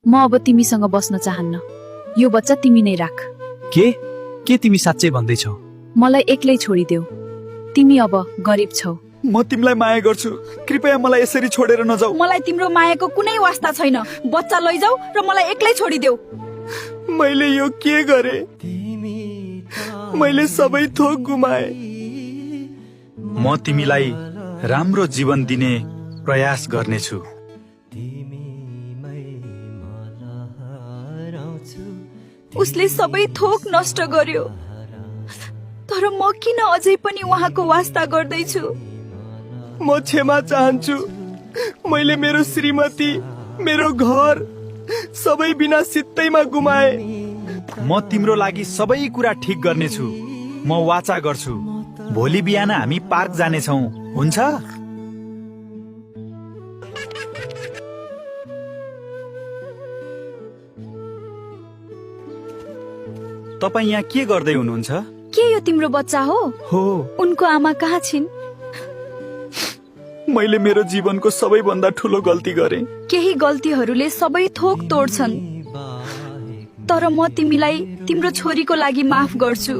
म अब तिमीसँग बस्न चाहन्न। यो बच्चा तिमी नै राख। के तिमी साँच्चै भन्दैछौ? मलाई एक्लै छोडिदेऊ। तिमी अब गरिब छौ। म तिमीलाई माया गर्छु, कृपया मलाई यसरी छोडेर नजाऊ। मलाई तिम्रो मायाको कुनै वास्ता छैन। बच्चा लैजाऊ र मलाई एक्लै छोडिदेऊ। मैले यो के गरे? मैले सबै थोक गुमाए। म तिमीलाई राम्रो जीवन दिने प्रयास गर्नेछु। उसले सबै थोक नष्ट गर्यो, तर म किन अझै पनि उहाँको वास्ता गर्दैछु? म क्षमा चाहन्छु। मैले मेरो श्रीमती, मेरो घर सबै बिना सित्तैमा गुमाए। म तिम्रो लागि सबै कुरा ठिक गर्नेछु। म वाचा गर्छु, भोलि बिहान हामी पार्क जानेछौँ, हुन्छ? तपाईँ यहाँ के गर्दै हुनुहुन्छ? के यो तिम्रो बच्चा हो? हो, उनको आमा कहाँ छिन्? मैले मेरो जीवनको सबैभन्दा ठुलो गल्ती गरेँ। केही गल्तीहरूले सबै थोक तोड्छन्, तर म तिमीलाई तिम्रो छोरीको लागि माफ गर्छु।